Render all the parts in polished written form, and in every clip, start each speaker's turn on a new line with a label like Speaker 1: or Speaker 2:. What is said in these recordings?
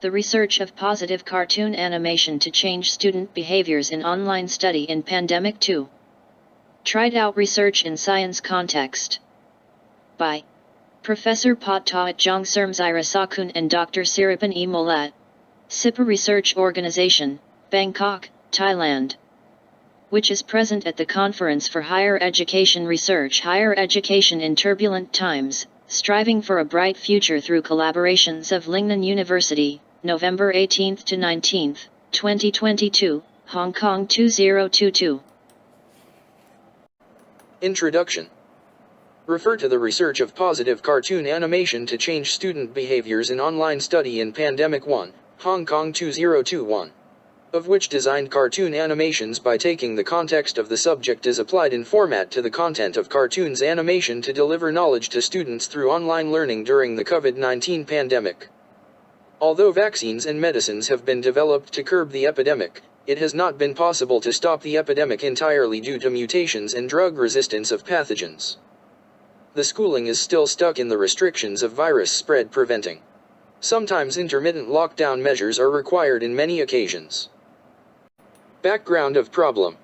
Speaker 1: The research of positive cartoon animation to change student behaviors in online study in pandemic 2. Tried out research in science context. By Professor Patawat Jongsermzirasakun and Dr. Siripan E. Molat, SIPA Research Organization, Bangkok, Thailand, which is present at the Conference for Higher Education Research, Higher Education in Turbulent Times, Striving for a Bright Future through Collaborations of Lingnan University, November 18 to 19, 2022, Hong Kong 2022.
Speaker 2: Introduction. Refer to the research of positive cartoon animation to change student behaviors in online study in Pandemic 1, Hong Kong 2021. Of which designed cartoon animations by taking the context of the subject is applied in format to the content of cartoons animation to deliver knowledge to students through online learning during the COVID-19 pandemic. Although vaccines and medicines have been developed to curb the epidemic, it has not been possible to stop the epidemic entirely due to mutations and drug resistance of pathogens. The schooling is still stuck in the restrictions of virus spread preventing. Sometimes intermittent lockdown measures are required in many occasions. Background of problem.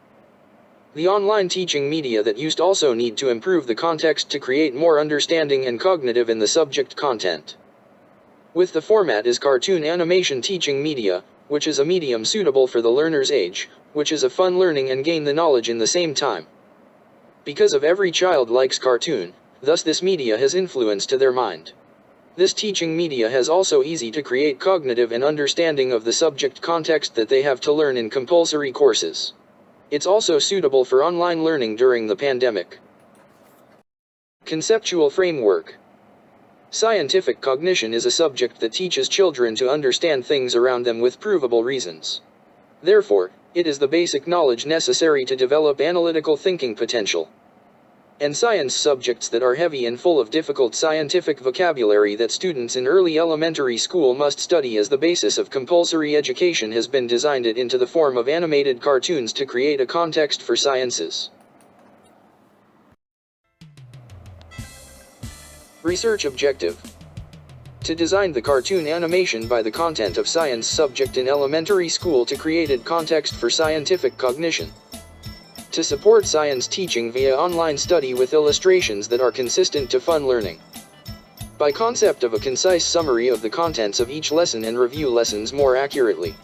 Speaker 2: The online teaching media that used also need to improve the context to create more understanding and cognitive in the subject content. With the format is cartoon animation teaching media, which is a medium suitable for the learner's age, which is a fun learning and gain the knowledge in the same time. Because of every child likes cartoon, thus this media has influence to their mind. This teaching media has also easy to create cognitive and understanding of the subject context that they have to learn in compulsory courses. It's also suitable for online learning during the pandemic. Conceptual framework. Scientific cognition is a subject that teaches children to understand things around them with provable reasons. Therefore, it is the basic knowledge necessary to develop analytical thinking potential. And science subjects that are heavy and full of difficult scientific vocabulary that students in early elementary school must study as the basis of compulsory education has been designed it into the form of animated cartoons to create a context for sciences. Research objective. To design the cartoon animation by the content of science subject in elementary school to create a context for scientific cognition. To support science teaching via online study with illustrations that are consistent to fun learning. By concept of a concise summary of the contents of each lesson and review lessons more accurately.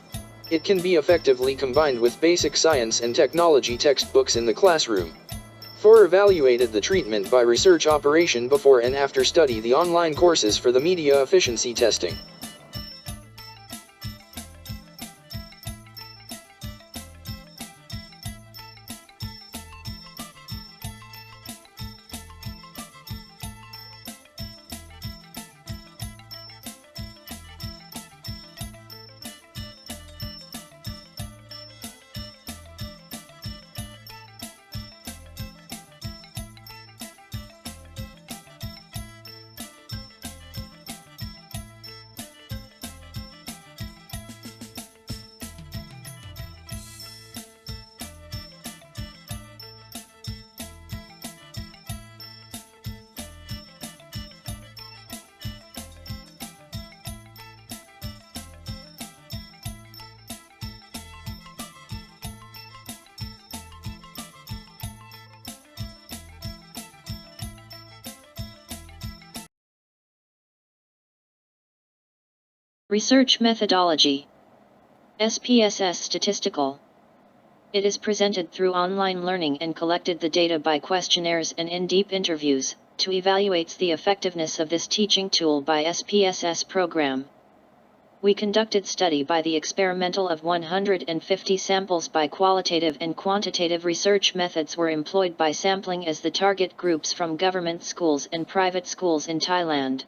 Speaker 2: It can be effectively combined with basic science and technology textbooks in the classroom. 4. Evaluated the treatment by research operation before and after study the online courses for the media efficiency testing.
Speaker 1: Research methodology. SPSS statistical. It is presented through online learning and collected the data by questionnaires and in-depth interviews, to evaluate the effectiveness of this teaching tool by SPSS program. We conducted study by the experimental of 150 samples by qualitative and quantitative research methods were employed by sampling as the target groups from government schools and private schools in Thailand.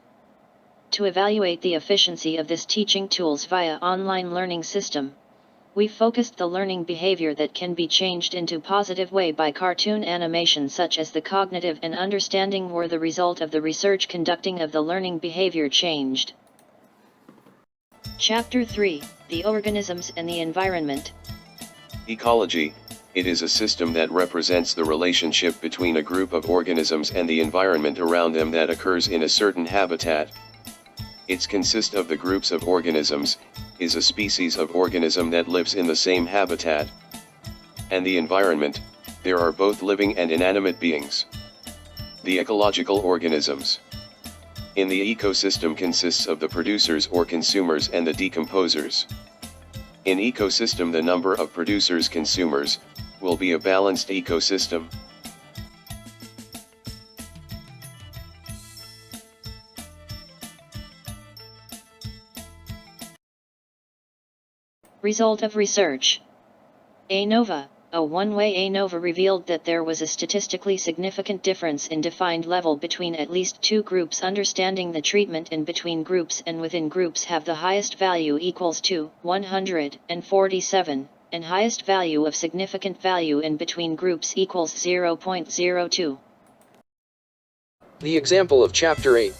Speaker 1: To evaluate the efficiency of this teaching tools via online learning system, we focused the learning behavior that can be changed into positive way by cartoon animation such as the cognitive and understanding were the result of the research conducting of the learning behavior changed. Chapter 3, The Organisms and the Environment.
Speaker 3: Ecology. It is a system that represents the relationship between a group of organisms and the environment around them that occurs in a certain habitat. It consists of the groups of organisms, is a species of organism that lives in the same habitat. And the environment, there are both living and inanimate beings. The ecological organisms. In the ecosystem consists of the producers or consumers and the decomposers. In ecosystem the number of producers-consumers, will be a balanced ecosystem.
Speaker 1: Result of research. ANOVA, a one-way ANOVA revealed that there was a statistically significant difference in defined level between at least two groups. Understanding the treatment in between groups and within groups have the highest value equals to 147, and highest value of significant value in between groups equals 0.02.
Speaker 2: The example of Chapter 8.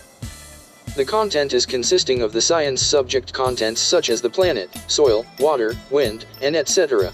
Speaker 2: The content is consisting of the science subject contents such as the planet, soil, water, wind, and etc.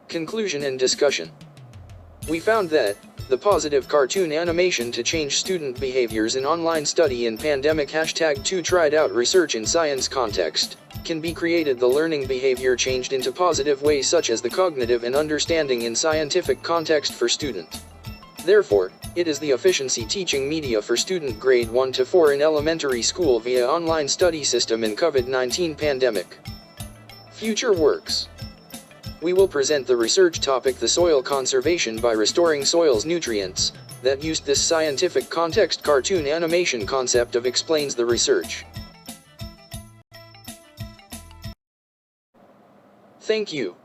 Speaker 2: Conclusion and discussion. We found that the positive cartoon animation to change student behaviors in online study in pandemic #2 tried out research in science context can be created. The learning behavior changed into positive ways such as the cognitive and understanding in scientific context for student. Therefore, it is the efficiency teaching media for student grade 1 to 4 in elementary school via online study system in COVID-19 pandemic. Future works. We will present the research topic the soil conservation by restoring soil's nutrients, that used this scientific context cartoon animation concept of explains the research. Thank you.